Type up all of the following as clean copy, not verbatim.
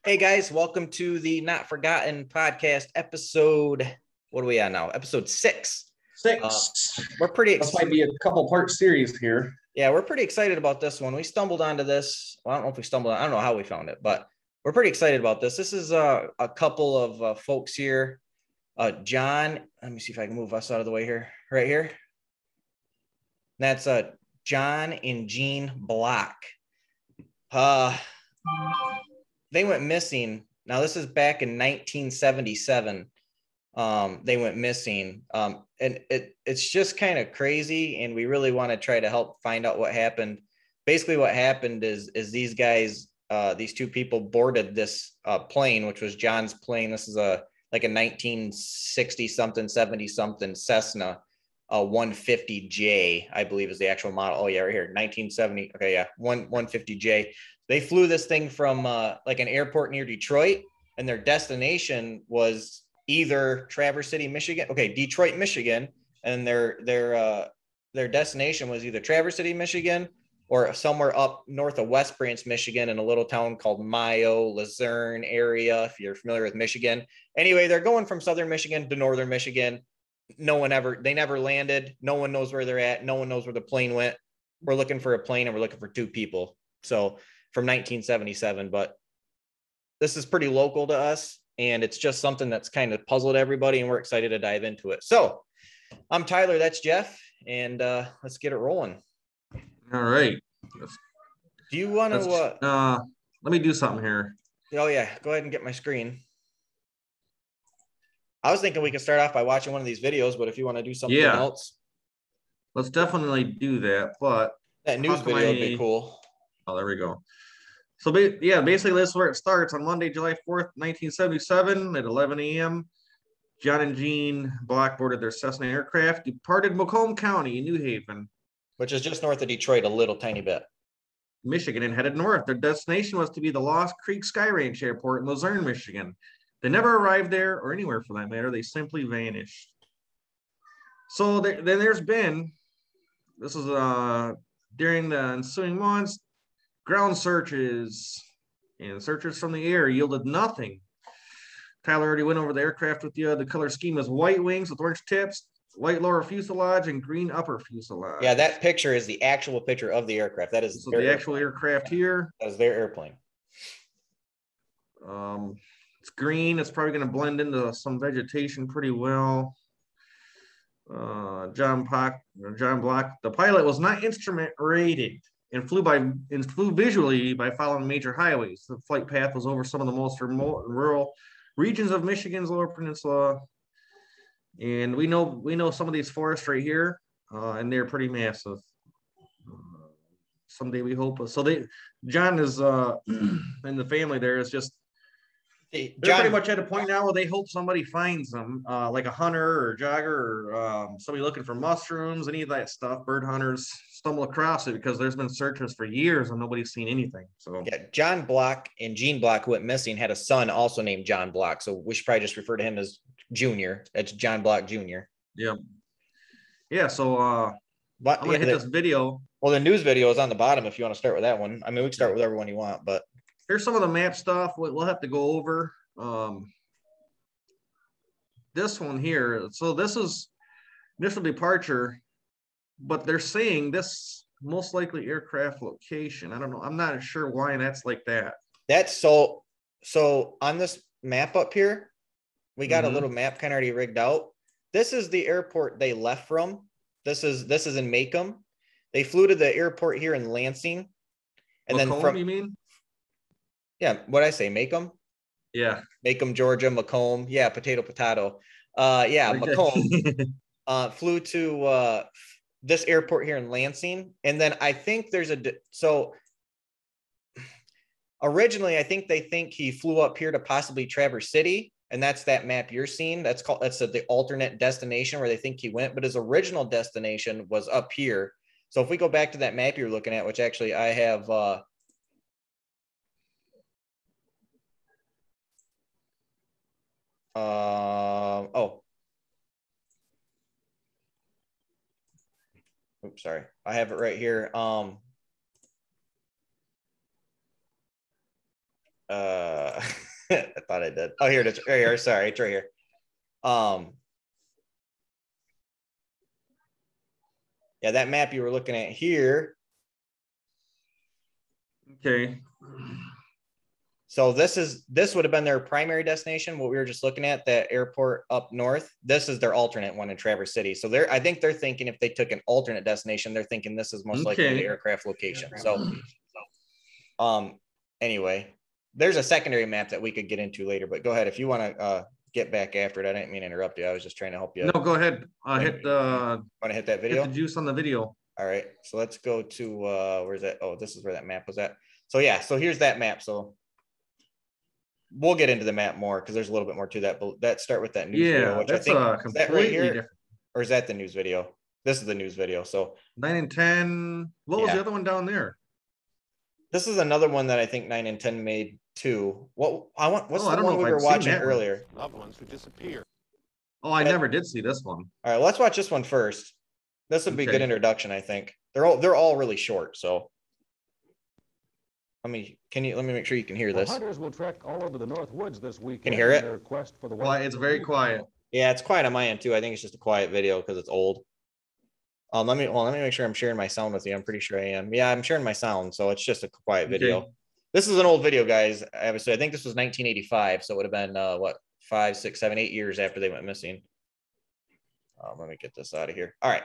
Hey guys, welcome to the Not Forgotten podcast episode. What are we on now? Episode 6. Six. We're pretty This might be a couple part series here. Yeah, we're pretty excited about this one. We stumbled onto this. Well, I don't know if we stumbled. I don't know how we found it, but we're pretty excited about this. This is a couple of folks here. John, let me see if I can move us out of the way here. Right here. That's John and Jean Block. They went missing. Now, this is back in 1977. They went missing. And it's just kind of crazy. And we really want to try to help find out what happened. Basically, what happened is these guys, these two people boarded this plane, which was John's plane. This is like a 1960 something, 70 something Cessna 150J, I believe is the actual model. Oh yeah, right here, 1970. Okay, yeah, 150J. They flew this thing from like an airport near Detroit, and their destination was either Traverse City, Michigan. Okay, Detroit, Michigan, and their destination was either Traverse City, Michigan, or somewhere up north of West Branch, Michigan, in a little town called Mayo, Luzerne area, if you're familiar with Michigan. Anyway, they're going from southern Michigan to northern Michigan. They never landed. No one knows where they're at. No one knows where the plane went. We're looking for a plane, and we're looking for two people. So from 1977, but this is pretty local to us, and it's just something that's kind of puzzled everybody, and we're excited to dive into it. So I'm Tyler, that's Jeff, and let's get it rolling. All right. Do you want to let me do something here. Oh yeah, go ahead and get my screen. I was thinking we could start off by watching one of these videos, but if you want to do something else, let's definitely do that. But that news video would be cool. Oh, there we go. So basically this is where it starts on Monday, July 4th, 1977 at 11 a.m. John and Jean Block boarded their Cessna aircraft, departed Macomb County in New Haven, which is just north of Detroit, a little tiny bit, Michigan, and headed north. Their destination was to be the Lost Creek Sky Ranch Airport in Luzerne, Michigan. They never arrived there, or anywhere for that matter. They simply vanished. So then there's been, this is during the ensuing months, ground searches and searches from the air yielded nothing. Tyler already went over the aircraft with you. The color scheme is white wings with orange tips, white lower fuselage, and green upper fuselage. Yeah, that picture is the actual picture of the aircraft. That is the actual aircraft here. That is their airplane. It's green. It's probably going to blend into some vegetation pretty well. John Block, the pilot was not instrument rated and flew visually by following major highways. The flight path was over some of the most remote and rural regions of Michigan's Lower Peninsula. And we know some of these forests right here, and they're pretty massive. Someday we hope. So John is and the family there is just, they're pretty much at a point now where they hope somebody finds them, like a hunter or jogger or somebody looking for mushrooms, any of that stuff. Bird hunters stumble across it because there's been searches for years and nobody's seen anything. So yeah, John Block and Jean Block, who went missing, had a son also named John Block. So we should probably just refer to him as Junior. That's John Block Jr. Yeah. So I'm gonna hit this video. Well, the news video is on the bottom if you want to start with that one. I mean, we can start with every one you want, but here's some of the map stuff we'll have to go over. This one here. So this is initial departure, but they're saying this most likely aircraft location. I don't know. I'm not sure why that's like that. That's so on this map up here, we got a little map kind of already rigged out. This is the airport they left from. This is in Macomb. They flew to the airport here in Lansing. And Macomb, then from, you mean? Yeah, what'd I say? Macomb? Yeah. Macomb, Georgia, Macomb. Yeah, potato. Yeah, Macomb. Flew to this airport here in Lansing. And then I think there's originally, I think they think he flew up here to possibly Traverse City. And that's that map you're seeing. That's the alternate destination where they think he went. But his original destination was up here. So if we go back to that map you're looking at, which actually I have oops, sorry. I have it right here. I thought I did. Oh, here it is. Right here. Sorry, it's right here. Yeah, that map you were looking at here. Okay. So this would have been their primary destination. What we were just looking at, that airport up north. This is their alternate one in Traverse City. So I think they're thinking if they took an alternate destination, they're thinking this is most likely the aircraft location. So, anyway, there's a secondary map that we could get into later. But go ahead if you want to get back after it. I didn't mean to interrupt you. I was just trying to help you. No, go ahead. Want to hit that video? Hit the juice on the video. All right. So let's go to where's that? Oh, this is where that map was at. So yeah. So here's that map. So we'll get into the map more because there's a little bit more to that. But let's start with that news video, which that's I think completely is that right here, different. Or is that the news video? This is the news video. So 9 and 10. What was the other one down there? This is another one that I think 9 and 10 made too. What's the one we were watching earlier? Loved ones who disappear. Oh, I never did see this one. All right, let's watch this one first. This would be a good introduction, I think. They're all really short, so let me make sure you can hear this. Hunters will trek all over the North Woods this weekend. Can you hear it? Their quest for the it's very quiet. Yeah, it's quiet on my end too. I think it's just a quiet video because it's old. Let me make sure I'm sharing my sound with you. I'm pretty sure I am. Yeah, I'm sharing my sound, so it's just a quiet video. Okay. This is an old video, guys. Obviously, I think this was 1985, so it would have been 5, 6, 7, 8 years after they went missing. Let me get this out of here. All right.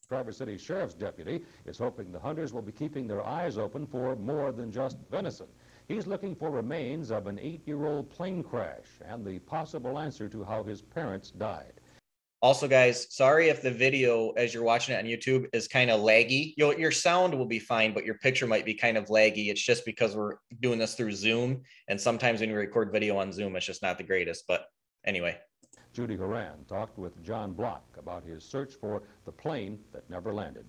Traverse City Sheriff's deputy is hoping the hunters will be keeping their eyes open for more than just venison. He's looking for remains of an 8-year-old plane crash and the possible answer to how his parents died. Also, guys, sorry if the video, as you're watching it on YouTube, is kind of laggy. Your sound will be fine, but your picture might be kind of laggy. It's just because we're doing this through Zoom, and sometimes when you record video on Zoom, it's just not the greatest. But anyway. Judy Horan talked with John Block about his search for the plane that never landed.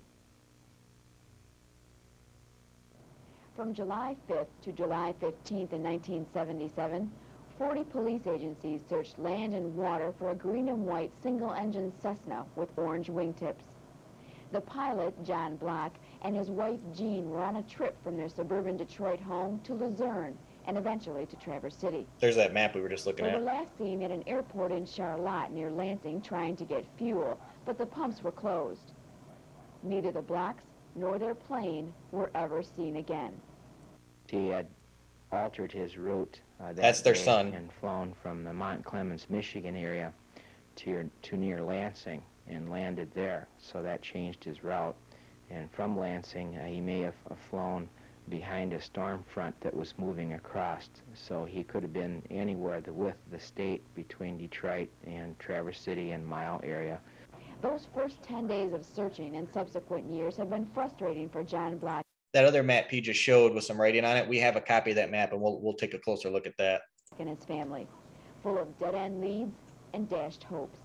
From July 5th to July 15th in 1977, 40 police agencies searched land and water for a green and white single-engine Cessna with orange wingtips. The pilot, John Block, and his wife, Jean, were on a trip from their suburban Detroit home to Luzerne and eventually to Traverse City. There's that map we were just looking at. They were last seen at an airport in Charlotte near Lansing trying to get fuel, but the pumps were closed. Neither the Blocks nor their plane were ever seen again. He had altered his route that's their son, and flown from the Mont Clemens, Michigan area to near Lansing and landed there. So that changed his route. And from Lansing, he may have flown behind a storm front that was moving across. So he could have been anywhere with the state between Detroit and Traverse City and Mile area. Those first 10 days of searching and subsequent years have been frustrating for John Block. That other map P just showed with some writing on it, we have a copy of that map, and we'll take a closer look at that. And his family, full of dead-end leads and dashed hopes.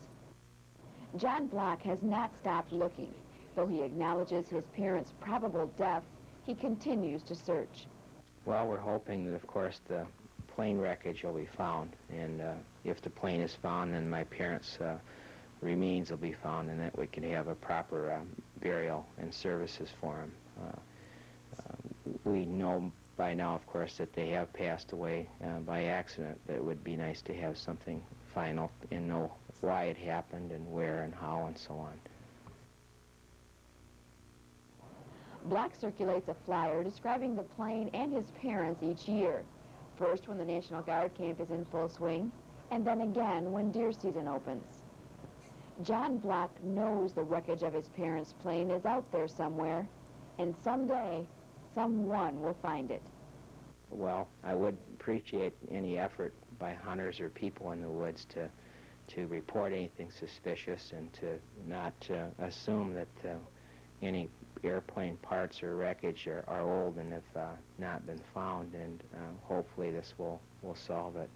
John Block has not stopped looking. Though he acknowledges his parents' probable death, he continues to search. Well, we're hoping that, of course, the plane wreckage will be found. And if the plane is found, then my parents' remains will be found, and that we can have a proper burial and services for them. We know by now, of course, that they have passed away by accident. It would be nice to have something final and know why it happened and where and how and so on. Block circulates a flyer describing the plane and his parents each year. First when the National Guard camp is in full swing, and then again when deer season opens. John Block knows the wreckage of his parents' plane is out there somewhere, and someday, someone will find it. Well, I would appreciate any effort by hunters or people in the woods to report anything suspicious and to not assume that any airplane parts or wreckage are old and have not been found, and hopefully this will solve it.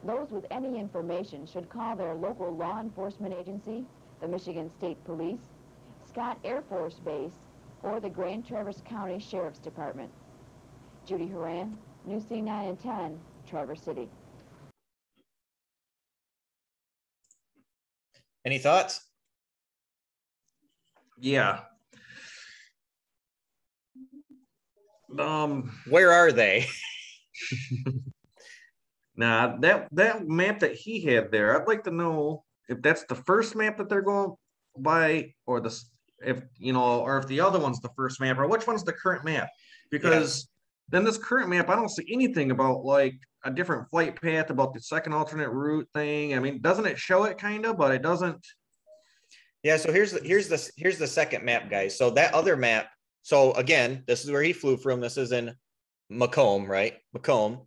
Those with any information should call their local law enforcement agency, the Michigan State Police, Scott Air Force Base, or the Grand Traverse County Sheriff's Department. Judy Horan, News C 9 and 10, Traverse City. Any thoughts? Yeah. Where are they? Now that map that he had there, I'd like to know if that's the first map that they're going by, or if the other one's the first map, or which one's the current map. Because then this current map, I don't see anything about like a different flight path, about the second alternate route thing. I mean, doesn't it show it kind of, but it doesn't. Yeah, so here's the second map, guys. So that other map, so again, this is where he flew from. This is in Macomb, right? Macomb.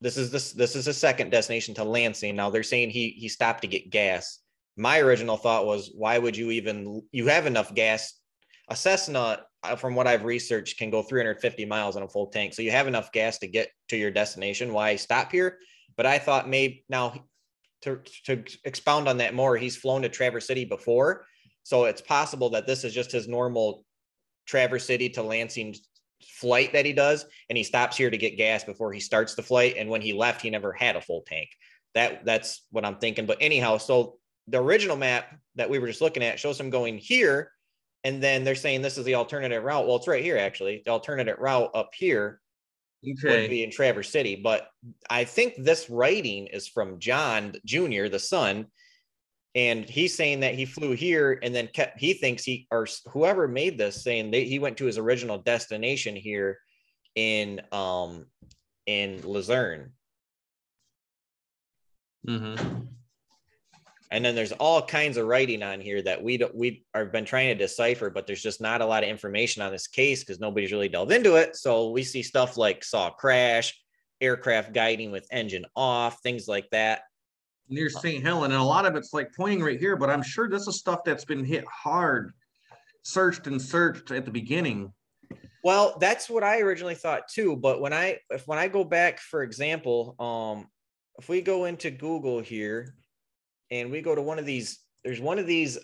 This is a second destination to Lansing. Now they're saying he stopped to get gas. My original thought was, why would you have enough gas? A Cessna, from what I've researched, can go 350 miles on a full tank. So you have enough gas to get to your destination. Why stop here? But I thought maybe now to expound on that more, he's flown to Traverse City before. So it's possible that this is just his normal Traverse City to Lansing flight that he does, and he stops here to get gas before he starts the flight. And when he left, he never had a full tank. That's what I'm thinking. But anyhow, so the original map that we were just looking at shows him going here, and then they're saying this is the alternative route. Well, it's right here, actually. The alternative route up here would be in Traverse City. But I think this writing is from John Jr., the son, and he's saying that he flew here and then he thinks or whoever made this, saying that he went to his original destination here in Luzerne. Mm-hmm. And then there's all kinds of writing on here that we have been trying to decipher, but there's just not a lot of information on this case because nobody's really delved into it. So we see stuff like saw crash, aircraft guiding with engine off, things like that. Near St. Helen, and a lot of it's like pointing right here, but I'm sure this is stuff that's been hit hard, searched at the beginning. Well, that's what I originally thought too. But when I go back, for example, if we go into Google here and we go to one of these, there's one of these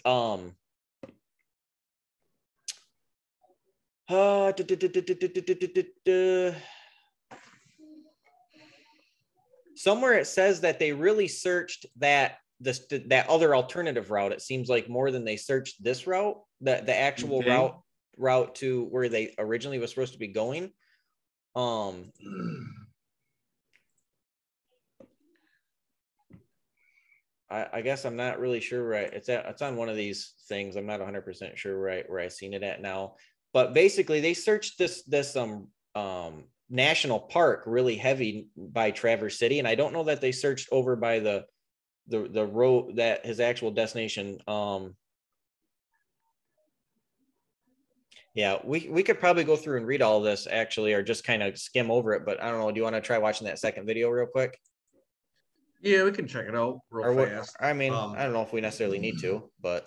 somewhere it says that they really searched that other alternative route. It seems like more than they searched this route, the actual route to where they originally was supposed to be going. I guess I'm not really sure, right? It's on one of these things. I'm not 100% sure where I seen it at now, but basically they searched this national park really heavy by Traverse City, and I don't know that they searched over by the road that his actual destination. Yeah, we could probably go through and read all of this actually, or just kind of skim over it. But I don't know. Do you want to try watching that second video real quick? Yeah, we can check it out real fast. I mean, I don't know if we necessarily need to, but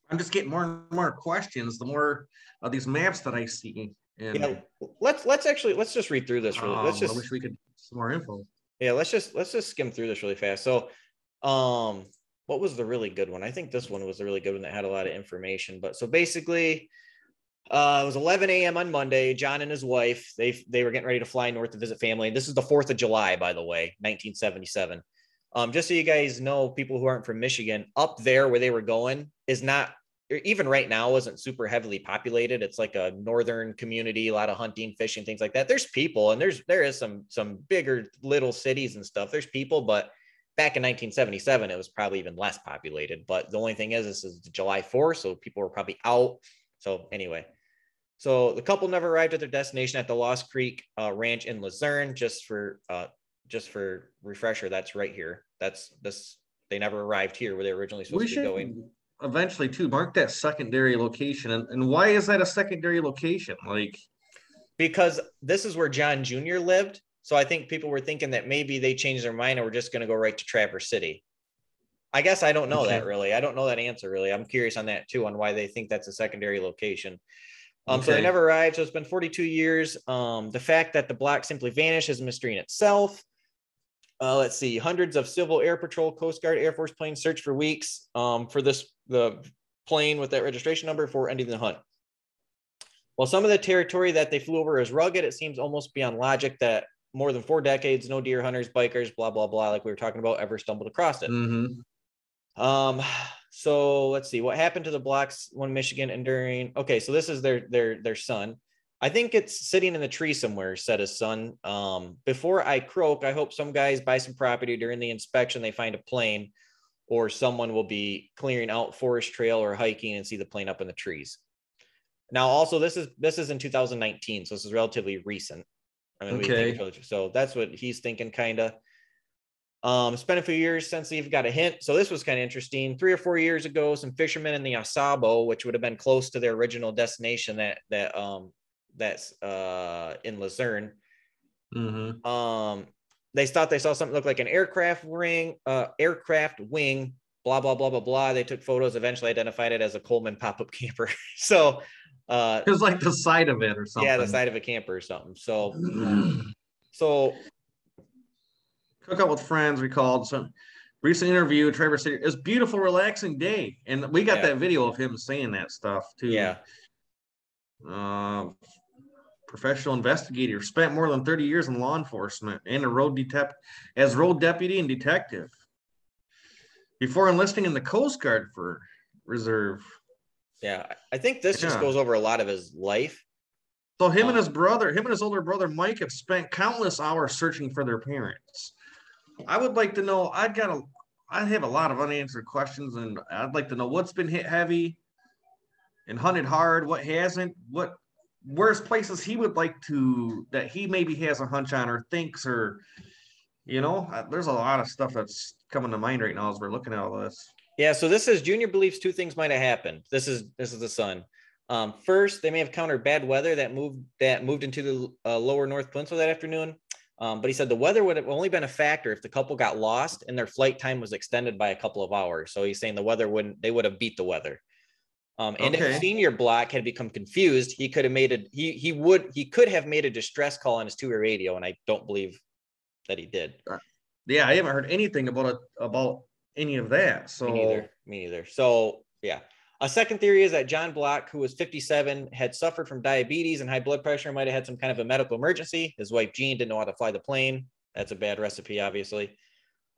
I'm just getting more and more questions the more of these maps that I see. And yeah, let's just read through this. I wish we could some more info. Yeah, let's just skim through this really fast. So, what was the really good one? I think this one was the really good one that had a lot of information. But so basically, it was 11 a.m. on Monday. John and his wife, they were getting ready to fly north to visit family. This is the 4th of July, by the way, 1977. Just so you guys know, people who aren't from Michigan, up there where they were going is not, even right now, isn't super heavily populated. It's like a northern community, a lot of hunting, fishing, things like that. There's people, and there is some bigger little cities and stuff. There's people, but back in 1977, it was probably even less populated. But the only thing is, this is July 4th, so people were probably out. So anyway, so the couple never arrived at their destination at the Lost Creek Ranch in Luzerne. Just for refresher, that's right here. That's this. They never arrived here where they were originally supposed to be going. Eventually, too, mark that secondary location. And why is that a secondary location? Like, because this is where John Jr. lived. So I think people were thinking that maybe they changed their mind and we're just going to go right to Traverse City. I guess I don't know that really. I don't know that answer really. I'm curious on that too, on why they think that's a secondary location. So they never arrived. So it's been 42 years. The fact that the block simply vanished is a mystery in itself. Let's see. Hundreds of Civil Air Patrol, Coast Guard, Air Force planes searched for weeks for the plane with that registration number before ending the hunt. While some of the territory that they flew over is rugged, it seems almost beyond logic that more than 4 decades, no deer hunters, bikers, blah, blah, blah, like we were talking about, ever stumbled across it. Mm-hmm. So let's see what happened to the blocks, one Michigan enduring. Okay, so this is their son. I think it's sitting in the tree somewhere, said his son. Before I croak, I hope some guys buy some property during the inspection. They find a plane, or someone will be clearing out Forest Trail or hiking and see the plane up in the trees. Now, also, this is in 2019, so this is relatively recent. I mean, Okay. so that's what he's thinking, kind of. It's been a few years since they've got a hint. So this was kind of interesting. 3 or 4 years ago, some fishermen in the Asabo, which would have been close to their original destination, that's in Luzerne. Mm-hmm. They thought they saw something look like an aircraft wing, blah blah blah blah blah. They took photos, eventually identified it as a Coleman pop-up camper. So It was like the side of it or something. yeah, the side of a camper or something. So Cook up with friends. We called some recent interview. Traverse City. It was a beautiful, relaxing day, and we got that video of him saying that stuff too. Yeah. Professional investigator, spent more than 30 years in law enforcement and a road deputy and detective before enlisting in the Coast Guard for reserve. Yeah, I think this just goes over a lot of his life. So him and his older brother Mike have spent countless hours searching for their parents. I would like to know, I have a lot of unanswered questions, and I'd like to know what's been hit heavy and hunted hard, what hasn't, where's places he would like to, that he maybe has a hunch on or thinks, or, there's a lot of stuff that's coming to mind right now as we're looking at all this. Yeah, so this is Junior believes 2 things might have happened. This is the son. First, they may have countered bad weather that moved into the lower North Peninsula that afternoon. But he said the weather would have only been a factor if the couple got lost and their flight time was extended by a couple of hours. So he's saying the weather they would have beat the weather. And if Senior Black had become confused, he could have he could have made a distress call on his 2-way radio, and I don't believe that he did. Yeah, I haven't heard anything about any of that. So me neither. So yeah. A second theory is that John Black, who was 57, had suffered from diabetes and high blood pressure, might have had some kind of a medical emergency. His wife, Jean, didn't know how to fly the plane. That's a bad recipe, obviously.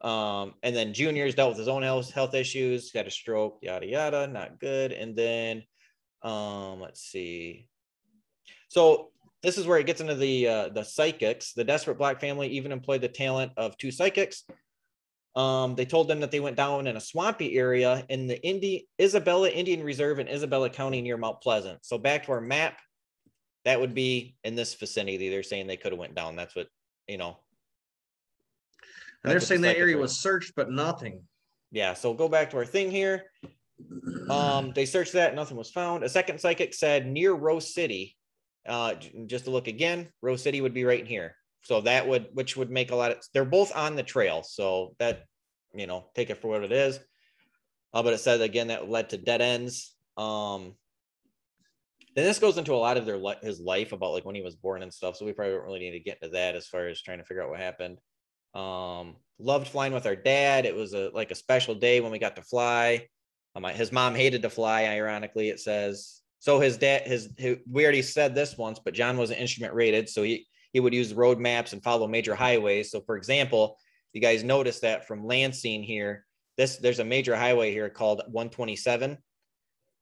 And then Junior's dealt with his own health issues, got a stroke, yada, yada, not good. And then, let's see. So this is where it gets into the psychics. The desperate Black family even employed the talent of 2 psychics. They told them that they went down in a swampy area in the Isabella Indian Reserve in Isabella County near Mount Pleasant. So back to our map, that would be in this vicinity. They're saying they could have went down. That's what, And they're saying that area was searched, but nothing. Yeah. So go back to our thing here. They searched that. Nothing was found. A second psychic said near Rose City. Just to look again, Rose City would be right in here. So which would make they're both on the trail. So that, take it for what it is. But it said again, that led to dead ends. Then this goes into a lot of his life about like when he was born and stuff. So we probably don't really need to get into that as far as trying to figure out what happened. Loved flying with our dad. It was a special day when we got to fly. His mom hated to fly. Ironically, it says, so his dad, we already said this once, but John wasn't instrument rated. So he would use road maps and follow major highways. So for example, you guys notice that from Lansing here, there's a major highway here called 127.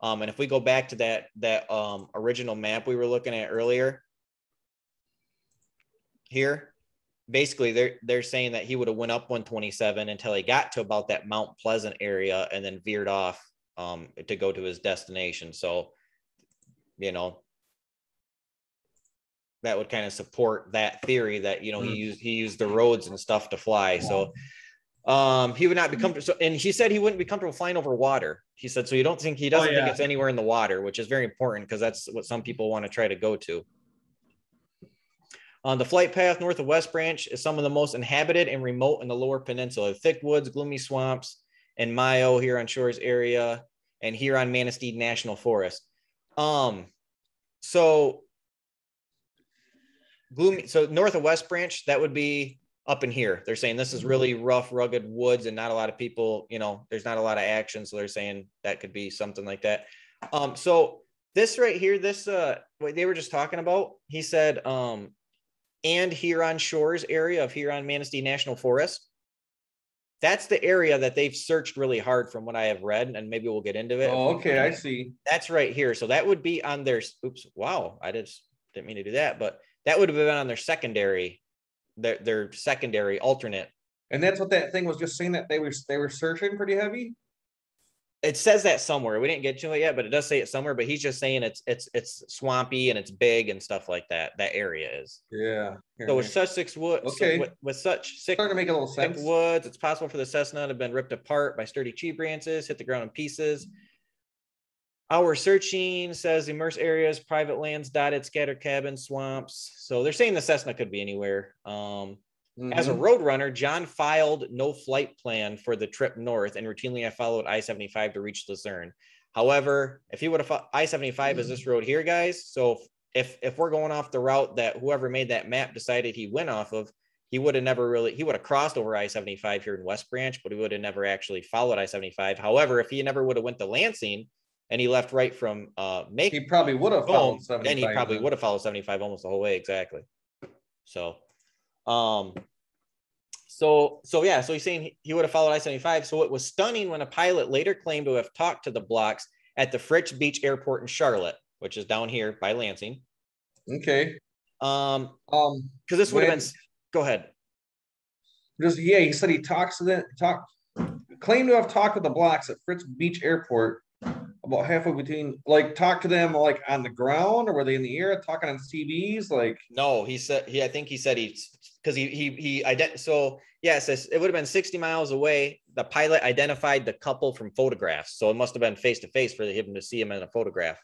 And if we go back to that original map we were looking at earlier here, basically they're saying that he would have went up 127 until he got to about that Mount Pleasant area and then veered off to go to his destination. So, that would kind of support that theory that, he used the roads and stuff to fly. So he would not be comfortable. So, and he said he wouldn't be comfortable flying over water. He said, so he doesn't think it's anywhere in the water, which is very important because that's what some people want to try to go to. On the flight path north of West Branch is some of the most inhabited and remote in the lower peninsula, thick woods, gloomy swamps, and Mayo here on Shores area, and here on Manistee National Forest. So north of West Branch, that would be up in here. They're saying this is really rough, rugged woods and not a lot of people, there's not a lot of action. So they're saying that could be something like that. So this right here, what they were just talking about, he said, and Huron Shores area of Huron Manistee National Forest. That's the area that they've searched really hard from what I have read, and maybe we'll get into it. Oh, okay, I see. That's right here. So that would be on their, oops, wow, I just didn't mean to do that, but that would have been on their secondary, their secondary alternate. And that's what that thing was just saying, that they were searching pretty heavy. It says that somewhere. We didn't get to it yet, but it does say it somewhere. But he's just saying it's swampy and it's big and stuff like that. That area is. Yeah. So with such thick wood, Okay. with such thick, Starting to make a little thick sense. woods, it's possible for the Cessna to have been ripped apart by sturdy tree branches, hit the ground in pieces. Our searching says immersed areas, private lands, dotted, scattered cabins, swamps. So they're saying the Cessna could be anywhere. As a road runner, John filed no flight plan for the trip north, and routinely I followed I-75 to reach Luzerne. However, if he would have I-75 is this road here, guys. So if we're going off the route that whoever made that map decided he went off of, he would have crossed over I-75 here in West Branch, but he would have never actually followed I-75. However, if he never would have went to Lansing and he left right from he probably would have followed 75. Then he probably would have followed 75 almost the whole way. Exactly. So he's saying he would have followed I-75. So it was stunning when a pilot later claimed to have talked to the blocks at the Fritz Beach Airport in Charlotte, which is down here by Lansing. Okay. Because this would have been. Go ahead. He said he claimed to have talked to the blocks at Fritz Beach Airport about halfway between, like, talk to them like on the ground, or were they in the air talking on TVs? Like, no, he said I think he said because so yeah, it says it would have been 60 miles away. The pilot identified the couple from photographs, so it must have been face to face for him to see him in a photograph.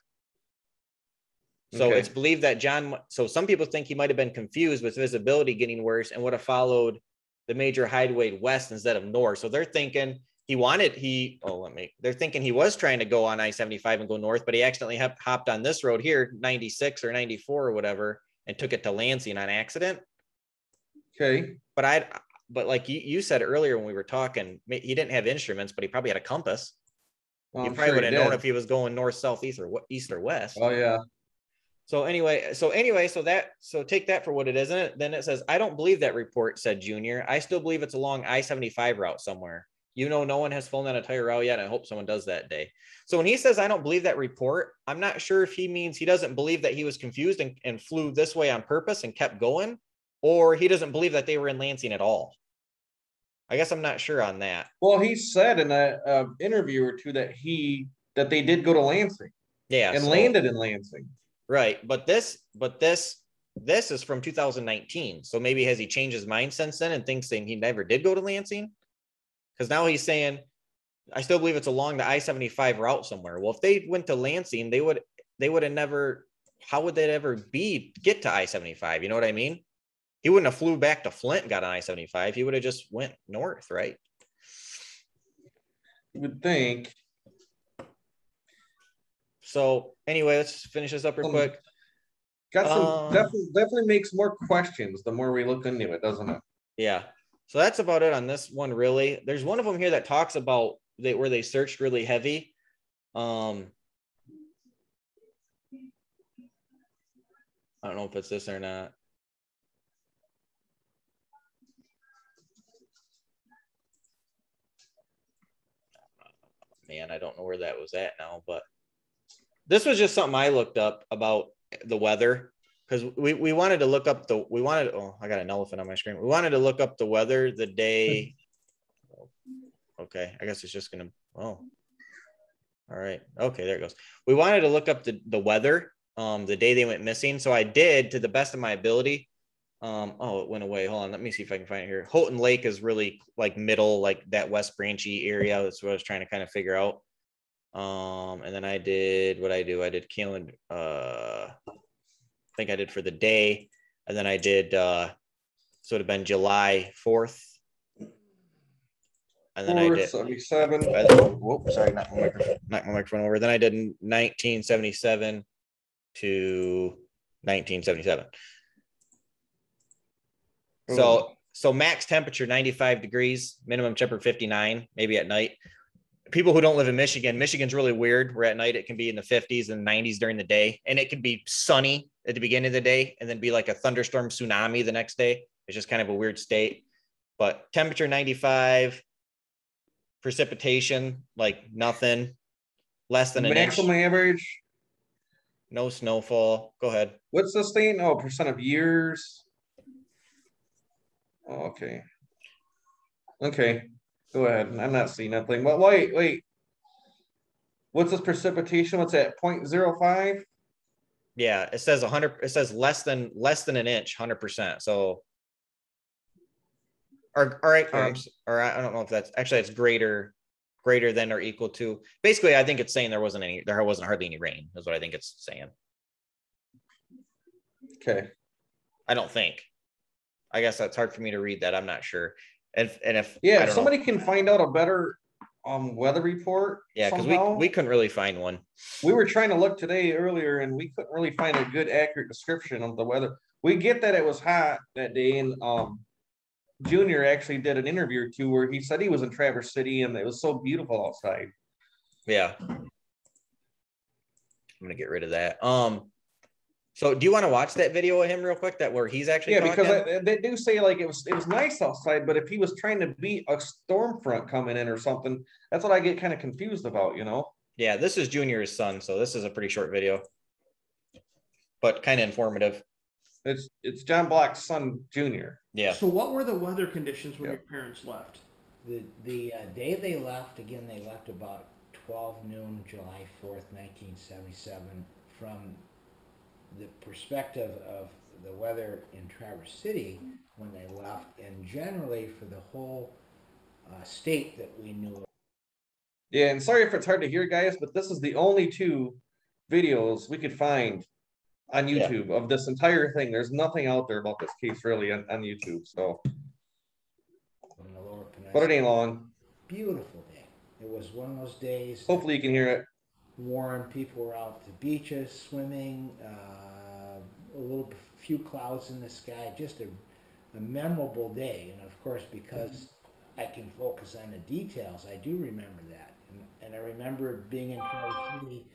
So It's believed that so some people think he might have been confused with visibility getting worse and would have followed the major highway west instead of north. So they're thinking they're thinking he was trying to go on I-75 and go north, but he accidentally hopped on this road here, 96 or 94 or whatever, and took it to Lansing on accident. Okay. But like you said earlier when we were talking, he didn't have instruments, but he probably had a compass. He probably would have known if he was going north, south, east, or west. Oh yeah. So take that for what it is. And then it says, I don't believe that report, said Junior. I still believe it's along I-75 route somewhere. No one has flown that entire route yet. I hope someone does that day. So when he says, I don't believe that report, I'm not sure if he means he doesn't believe that he was confused and flew this way on purpose and kept going, or he doesn't believe that they were in Lansing at all. I guess I'm not sure on that. Well, he said in an interview or two that they did go to Lansing. Yeah. And landed in Lansing. Right. But this is from 2019. So maybe has he changed his mind since then and thinks he never did go to Lansing? Because now he's saying, I still believe it's along the I-75 route somewhere. Well, if they went to Lansing, they would have never, how would they ever get to I-75? You know what I mean? He wouldn't have flew back to Flint and got on I-75. He would have just went north, right? You would think. So anyway, let's finish this up real quick. Got some definitely makes more questions the more we look into it, doesn't it? Yeah. So that's about it on this one, really. There's one of them here that talks about where they searched really heavy. I don't know if it's this or not. Man, I don't know where that was at now, but this was just something I looked up about the weather. Because we wanted to look up I got an elephant on my screen. We wanted to look up the weather the day. Okay, I guess it's just gonna. Oh, all right. Okay, there it goes. We wanted to look up the weather the day they went missing. So I did to the best of my ability. It went away. Hold on, let me see if I can find it here. Houghton Lake is really like middle, like that West Branchy area. That's what I was trying to kind of figure out. And then I did what I do. I did calendar. I think I did for the day, and then I did so it would have been July 4th, and then I did 77. Whoops, sorry, knocked my microphone over. Then I did 1977 to 1977. So max temperature 95 degrees, minimum temperature 59, maybe at night. People who don't live in Michigan's really weird, where at night it can be in the 50s and 90s during the day, and it can be sunny at the beginning of the day and then be like a thunderstorm tsunami the next day. It's just kind of a weird state. But temperature 95, precipitation like nothing, less than an inch. Maximum average No snowfall. Go ahead. What's this thing? Oh, percent of years. Oh, okay. Okay. Go ahead. I'm not seeing nothing. Well, wait. What's this precipitation? What's that? 0.05? Yeah, it says 100. It says less than an inch, 100%. So, or all right, Okay. or I don't know if that's actually it's greater than or equal to. Basically, I think it's saying there wasn't hardly any rain. Is what I think it's saying. Okay. I don't think. I guess that's hard for me to read that. I'm not sure. And if Yeah, if somebody can find out a better weather report. Yeah, because we couldn't really find one. We were trying to look today earlier and we couldn't really find a good accurate description of the weather. We get that it was hot that day, and Junior actually did an interview or two where he said he was in Traverse City and it was so beautiful outside. Yeah. I'm gonna get rid of that. So do you want to watch that video of him real quick? That where he's actually because they do say like it was nice outside, but if he was trying to beat a storm front coming in or something, that's what I get kind of confused about, you know? Yeah, this is Junior's son, so this is a pretty short video, but kind of informative. It's John Black's son, Junior. Yeah. So what were the weather conditions when your parents left? The day they left, again, they left about 12 noon, July 4th, 1977, from the perspective of the weather in Traverse City when they left, and generally for the whole state that we knew of. Yeah, and sorry if it's hard to hear, guys, but this is the only two videos we could find on YouTube of this entire thing. There's nothing out there about this case really on YouTube. So, From the Lower Peninsula. But it ain't long. Beautiful day. It was one of those days. Hopefully you can hear it. Warm. People were out to beaches swimming. Few clouds in the sky. Just a memorable day. And of course, because I can focus on the details, I do remember that. And I remember being in Traverse City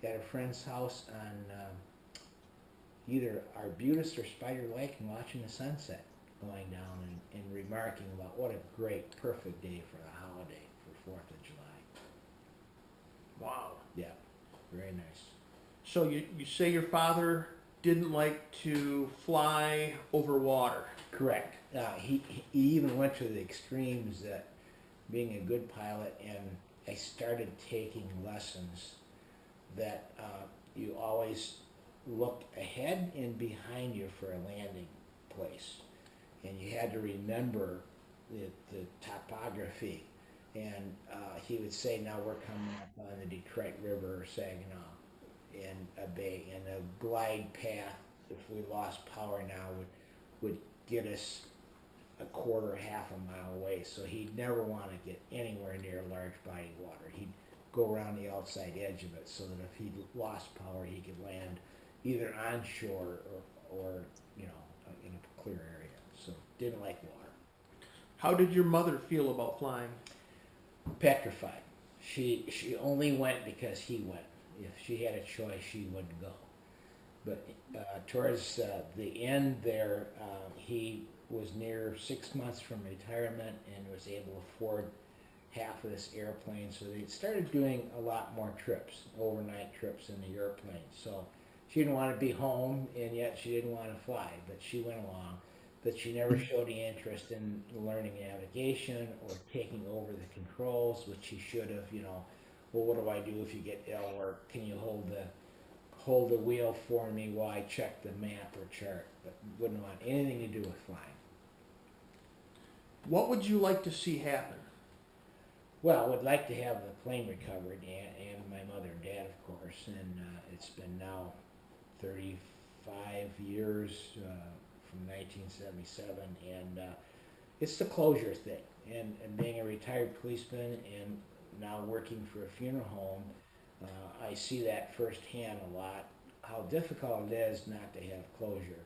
at a friend's house on either Arbutus or Spider Lake and watching the sunset going down and remarking about what a great, perfect day for the holiday for 4th of July. Wow. Yeah, very nice. So you say your father didn't like to fly over water. Correct. He even went to the extremes that being a good pilot, and I started taking lessons that you always look ahead and behind you for a landing place, and you had to remember the topography. And he would say, now we're coming up on the Detroit River or Saginaw in a bay, and a glide path, if we lost power now, would get us a quarter, half a mile away. So he'd never want to get anywhere near large body of water. He'd go around the outside edge of it so that if he lost power, he could land either on shore or in a clear area. So didn't like water. How did your mother feel about flying? Petrified. She only went because he went. If she had a choice, she wouldn't go. But towards the end there, he was near 6 months from retirement and was able to afford half of this airplane. So they started doing a lot more trips, overnight trips in the airplane. So she didn't want to be home, and yet she didn't want to fly, but she went along. But she never showed any interest in learning navigation or taking over the controls, which she should have. Well, what do I do if you get ill, or can you hold the wheel for me while I check the map or chart? But wouldn't want anything to do with flying. What would you like to see happen? Well, I would like to have the plane recovered, and my mother and dad, of course. And it's been now 35 years from 1977, and it's the closure thing. And being a retired policeman and now working for a funeral home, I see that firsthand a lot, how difficult it is not to have closure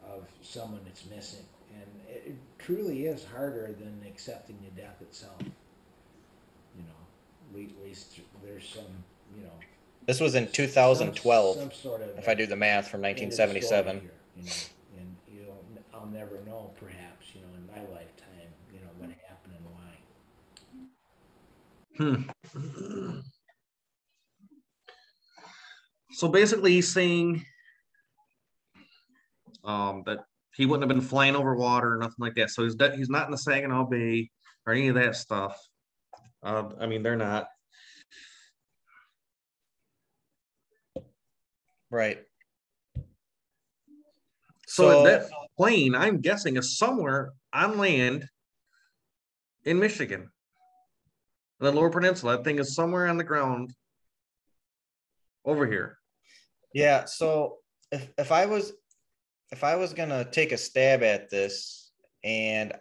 of someone that's missing. And it truly is harder than accepting the death itself. At least there's some, This was in 2012, some sort of, if I do the math, from 1977. Here, and I'll never know, perhaps, in my lifetime, what happened and why. So basically, he's saying that he wouldn't have been flying over water or nothing like that. So he's not in the Saginaw Bay or any of that stuff. I mean, they're not. Right. So that plane, I'm guessing, is somewhere on land in Michigan, the Lower Peninsula. That thing is somewhere on the ground over here. Yeah. So if I was gonna take a stab at this, and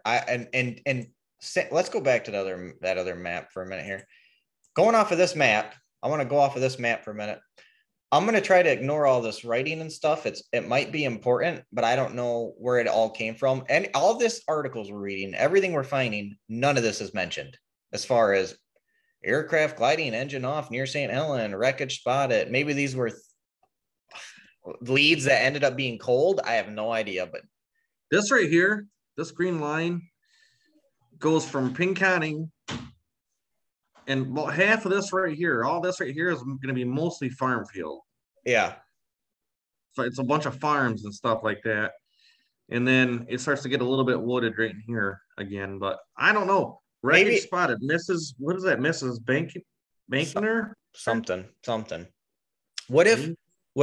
let's go back to that other map for a minute here. Going off of this map, I want to go off of this map for a minute. I'm going to try to ignore all this writing and stuff. It might be important, but I don't know where it all came from. And all this articles we're reading, everything we're finding, none of this is mentioned as far as aircraft gliding, engine off near St. Helen, wreckage spotted. Maybe these were leads that ended up being cold. I have no idea, but this right here, this green line goes from Pinconning, and about half of this right here, all this right here is going to be mostly farm field. Yeah. So it's a bunch of farms and stuff like that. And then it starts to get a little bit wooded right in here again, but I don't know. Wreckage spotted. Mrs. What is that? Mrs. Bankner? Something. What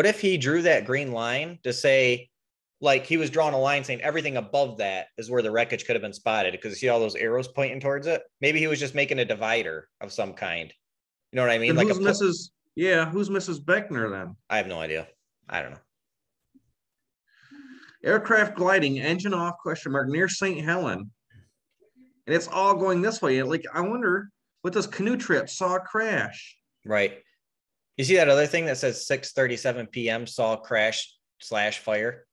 if he drew that green line to say, like, he was drawing a line saying everything above that is where the wreckage could have been spotted, because you see all those arrows pointing towards it? Maybe he was just making a divider of some kind. You know what I mean? Like who's Mrs. Beckner then? I have no idea. I don't know. Aircraft gliding, engine off, ? Near St. Helen. And it's all going this way. Like, I wonder what this canoe trip saw a crash. Right. You see that other thing that says 6:37 p.m. saw crash / fire?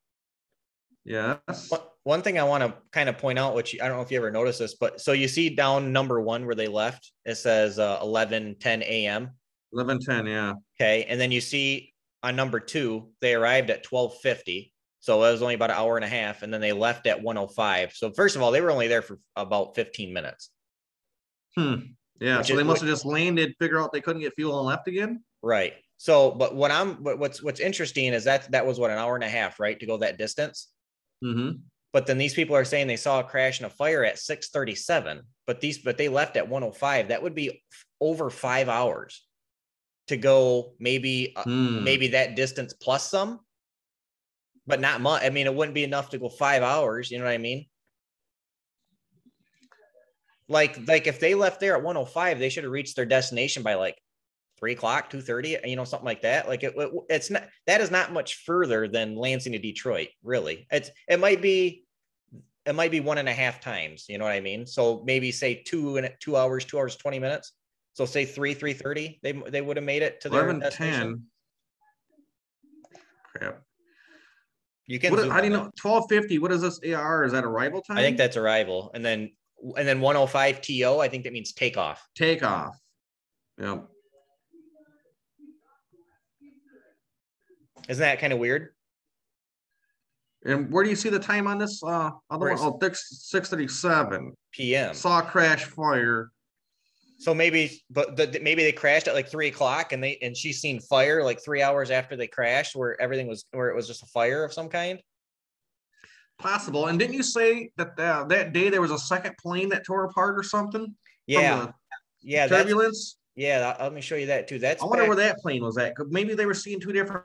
Yes. One thing I want to kind of point out, which I don't know if you ever noticed this, but so you see down number 1 where they left, it says 11:10 a.m. 11:10, yeah. Okay. And then you see on number 2, they arrived at 12:50. So it was only about an hour and a half, and then they left at 1:05. So first of all, they were only there for about 15 minutes. Yeah. So they must have just landed, figure out they couldn't get fuel and left again. Right. So, but what's interesting is that was what, an hour and a half, right, to go that distance. Mm-hmm. But then these people are saying they saw a crash and a fire at 6:37, but they left at 1:05. That would be over 5 hours to go, maybe that distance plus some, but not much. I mean, it wouldn't be enough to go 5 hours. You know what I mean? Like if they left there at 1:05, they should have reached their destination by like 3 o'clock, 2:30, something like that. Like it's not, that is not much further than Lansing to Detroit, really. It might be 1.5 times, you know what I mean? So maybe say 2 hours, 2 hours, 20 minutes. So say 3:30, they would have made it to their destination. 11:10. Crap. You can. How do you know? 12:50. What is this AR? Is that arrival time? I think that's arrival, and then 1:05 TO. I think that means takeoff. Takeoff. Yep. Isn't that kind of weird? And where do you see the time on this? Other one? Oh, 6:37 p.m. Saw crash fire. So maybe they crashed at like 3 o'clock, and she's seen fire like 3 hours after they crashed, where it was just a fire of some kind. Possible. And didn't you say that that day there was a second plane that tore apart or something? Yeah. Yeah. Turbulence. Yeah. Let me show you that too. I wonder where that plane was at. Maybe they were seeing 2 different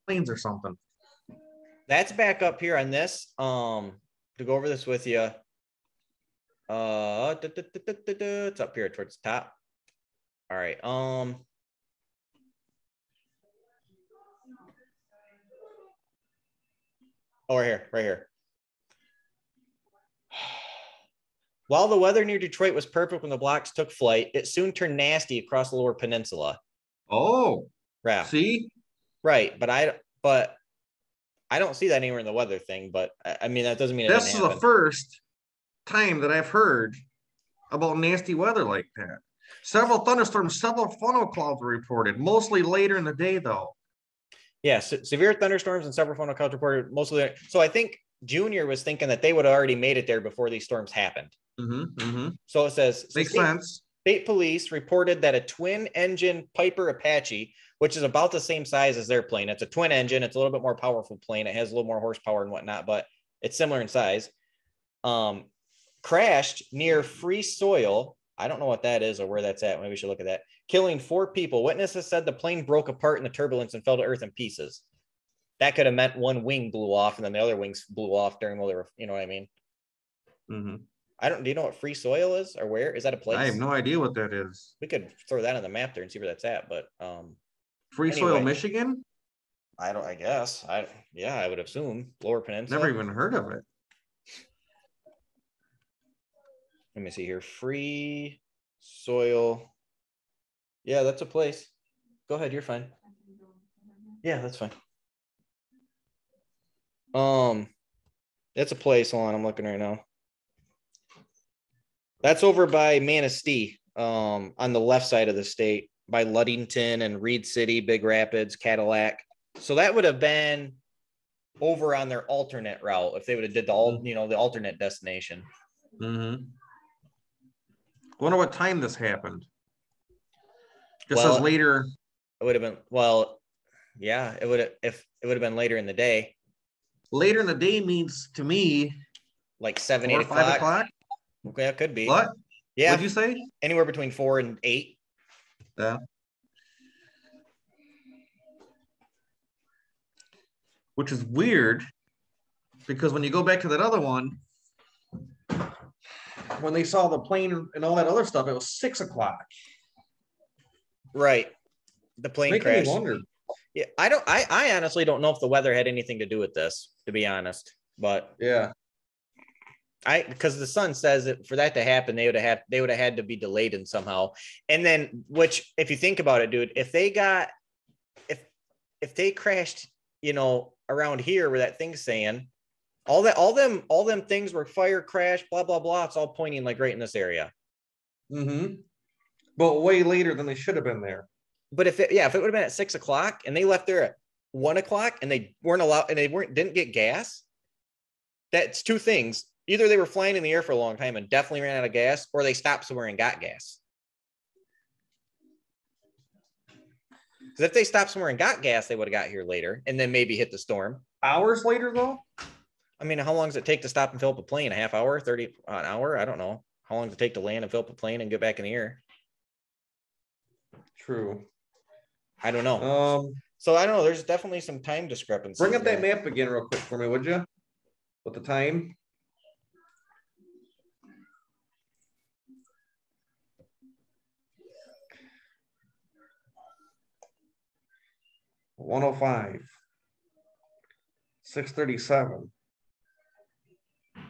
planes or something. That's back up here on this. To go over this with you. It's up here towards the top. All right. Oh, right here. While the weather near Detroit was perfect when the blocks took flight, it soon turned nasty across the Lower Peninsula. Oh, yeah. See, right, but I don't see that anywhere in the weather thing. But I mean, that doesn't mean this is the first time that I've heard about nasty weather like that. Several thunderstorms, several funnel clouds were reported, mostly later in the day, though. Yeah, severe thunderstorms and several funnel clouds reported mostly. So I think Junior was thinking that they would have already made it there before these storms happened. So it says, makes sense. State police reported that a twin-engine Piper Apache which is about the same size as their plane. It's a twin engine. It's a little bit more powerful plane. It has a little more horsepower and whatnot, but it's similar in size. Crashed near Free Soil. I don't know what that is or where that's at. Maybe we should look at that. Killing 4 people. Witnesses said the plane broke apart in the turbulence and fell to earth in pieces. That could have meant one wing blew off and then the other wings blew off during while they were, you know what I mean? Mm-hmm. Do you know what Free Soil is or where? Is that a place? I have no idea what that is. We could throw that on the map there and see where that's at, but Free anyway. Soil, Michigan? I guess. I would assume Lower Peninsula. Never even heard of it. Let me see here. Free Soil. Yeah, that's a place. Go ahead, you're fine. Yeah, that's fine. That's a place. Hold on, I'm looking right now. That's over by Manistee, on the left side of the state, by Ludington and Reed City, Big Rapids, Cadillac. So that would have been over on their alternate route if they would have did the alternate destination. Mm-hmm. Wonder what time this happened. Just says later. It would have been it would have been later in the day. Later in the day means to me like 7, 4 8 or 5 o'clock. Okay, it could be. What? Yeah. What'd you say? Anywhere between 4 and 8. Yeah. Which is weird because when you go back to that other one, when they saw the plane and all that other stuff, it was 6 o'clock. Right. The plane crashed. Me wonder. Yeah, I honestly don't know if the weather had anything to do with this, to be honest. But yeah. Because the Sun says that for that to happen, they would have had to be delayed in somehow. And then, which if you think about it, dude, if they crashed, around here where that thing's saying, all them things were fire, crash, blah blah blah. It's all pointing like right in this area. Mm-hmm. But way later than they should have been there. But if it would have been at 6 o'clock and they left there at 1 o'clock and they weren't allowed and didn't get gas, that's two things. Either they were flying in the air for a long time and definitely ran out of gas, or they stopped somewhere and got gas. Because if they stopped somewhere and got gas, they would have got here later and then maybe hit the storm. Hours later, though? I mean, how long does it take to stop and fill up a plane? A half hour, 30 an hour? I don't know. How long does it take to land and fill up a plane and get back in the air? True. I don't know. So I don't know. There's definitely some time discrepancy. Bring up that map again real quick for me, would you? With the time. $105. 6:37.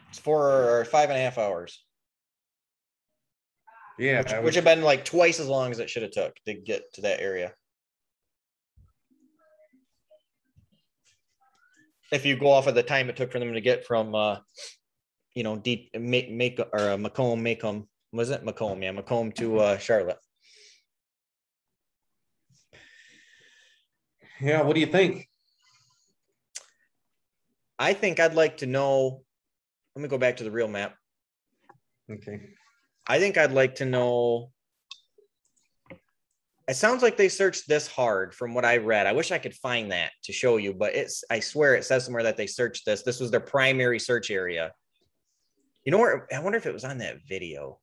It's 4 or 5.5 hours. Yeah. Which have been like twice as long as it should have took to get to that area. If you go off of the time it took for them to get from, Macomb, was it Macomb? Yeah, Macomb to Charlotte. Yeah, what do you think? I think I'd like to know. Let me go back to the real map. Okay. I think I'd like to know. It sounds like they searched this hard from what I read. I wish I could find that to show you, but I swear it says somewhere that they searched this. This was their primary search area. You know where? I wonder if it was on that video.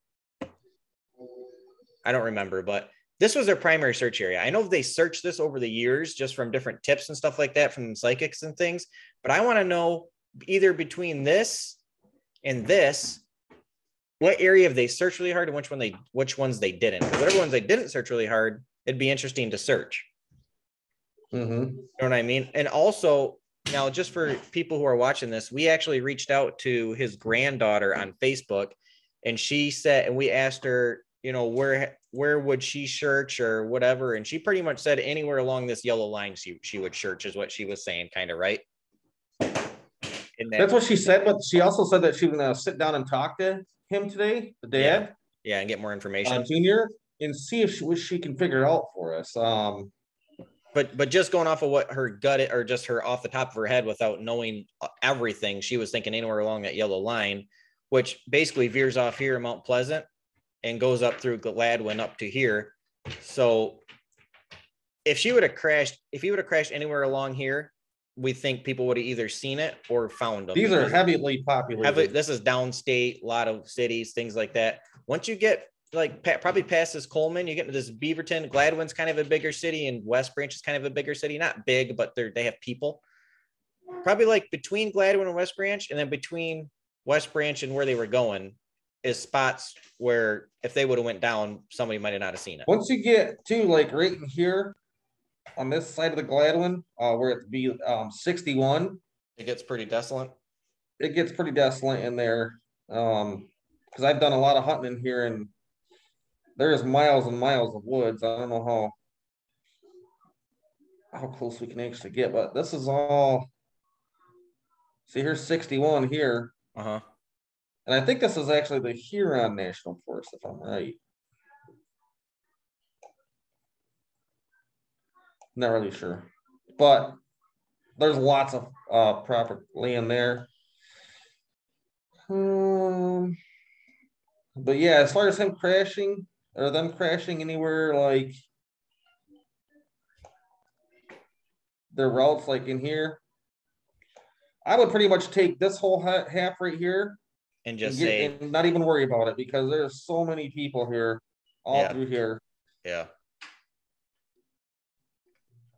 I don't remember, but this was their primary search area. I know they searched this over the years just from different tips and stuff like that from psychics and things, but I want to know either between this and this, what area have they searched really hard and which ones they didn't? Because whatever ones they didn't search really hard, it'd be interesting to search. Mm-hmm. You know what I mean? And also, now just for people who are watching this, we actually reached out to his granddaughter on Facebook, and she said, and we asked her, where would she search or whatever, and she pretty much said anywhere along this yellow line she would search is what she was saying, kind of, right? That's what she said, but she also said that she was going to sit down and talk to him today, the dad. Yeah, and get more information. Junior, and see if she can figure it out for us. But just going off of what her gut or just her off the top of her head without knowing everything, she was thinking anywhere along that yellow line, which basically veers off here in Mount Pleasant and goes up through Gladwin up to here. So if he would have crashed anywhere along here, we think people would have either seen it or found them. These are heavily populated. This is downstate, a lot of cities, things like that. Once you get like probably past this Coleman, you get into this Beaverton. Gladwin's kind of a bigger city, and West Branch is kind of a bigger city. Not big, but they have people. Probably like between Gladwin and West Branch, and then between West Branch and where they were going is spots where if they would have went down, somebody might have not have seen it. Once you get to like right in here on this side of the Gladwin, where it's be 61, it gets pretty desolate. It gets pretty desolate in there. Because I've done a lot of hunting in here, and there's miles and miles of woods. I don't know how close we can actually get, but this is all. See, here's 61 here. Uh-huh. And I think this is actually the Huron National Forest, if I'm right. Not really sure. But there's lots of proper land there. But yeah, as far as him crashing, or them crashing anywhere like their routes like in here, I would pretty much take this whole half right here and just and not even worry about it, because there's so many people here all through here. Yeah.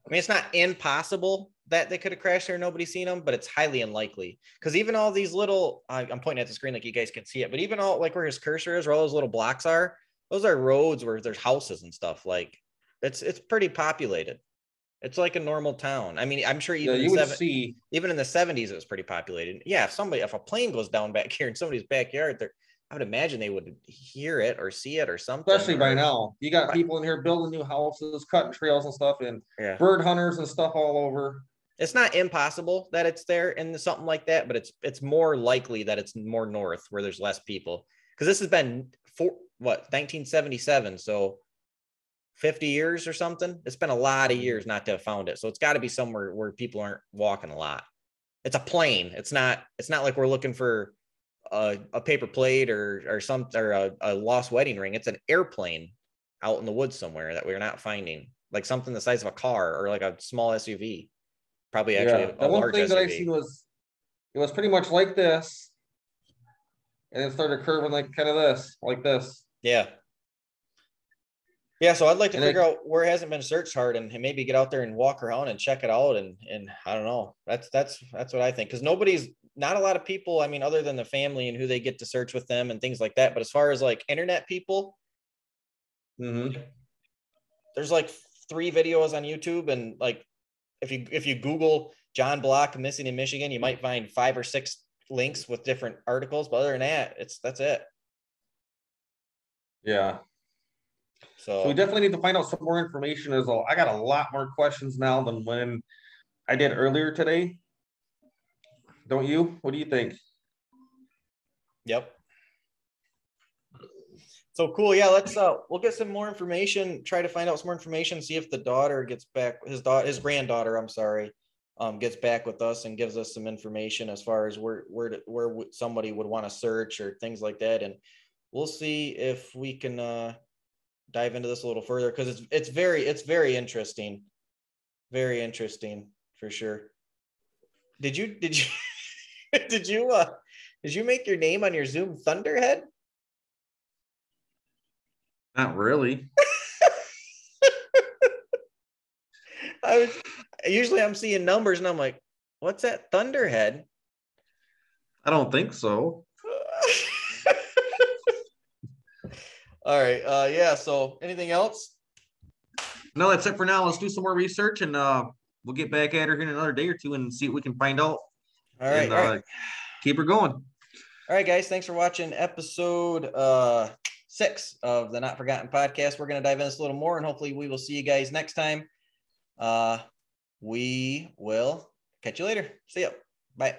I mean, it's not impossible that they could have crashed there and nobody's seen them, but it's highly unlikely. Because even all these little, I'm pointing at the screen like you guys can see it, but even all like where his cursor is, where all those little blocks are, those are roads where there's houses and stuff. Like it's pretty populated. It's like a normal town. I mean, I'm sure even in the 70s, it was pretty populated. Yeah, if a plane goes down back here in somebody's backyard, I would imagine they would hear it or see it or something. Especially by now. You got people in here building new houses, cutting trails and stuff, and bird hunters and stuff all over. It's not impossible that it's there and something like that, but it's more likely that it's more north where there's less people. Because this has been 1977, so 50 years or something. It's been a lot of years not to have found it. So it's got to be somewhere where people aren't walking a lot. It's a plane. It's not like we're looking for a paper plate or a lost wedding ring. It's an airplane out in the woods somewhere that we're not finding, like something the size of a car or like a small SUV. Probably actually a large SUV. The one thing that I seen was pretty much like this, and it started curving like kind of this, like this. Yeah. Yeah, so I'd like to figure out where it hasn't been searched hard and maybe get out there and walk around and check it out. And I don't know. That's what I think. Because not a lot of people, I mean, other than the family and who they get to search with them and things like that. But as far as like internet people, there's like 3 videos on YouTube. And like, if you Google John Block missing in Michigan, you might find 5 or 6 links with different articles. But other than that, that's it. Yeah. So we definitely need to find out some more information as well. I got a lot more questions now than when I did earlier today. Don't you? What do you think? Yep. So cool. Yeah, let's we'll get some more information, try to find out some more information, see if the daughter gets back, his granddaughter, I'm sorry, gets back with us and gives us some information as far as where somebody would want to search or things like that. And we'll see if we can dive into this a little further, because it's very interesting. Very interesting for sure. Did you did you make your name on your Zoom Thunderhead? Not really. Usually I'm seeing numbers and I'm like, what's that Thunderhead? I don't think so. All right. Yeah. So anything else? No, that's it for now. Let's do some more research and we'll get back at her here in another day or two and see what we can find out. All right. And, keep her going. All right, guys. Thanks for watching episode 6 of the Not Forgotten podcast. We're going to dive in this a little more and hopefully we will see you guys next time. We will catch you later. See ya. Bye.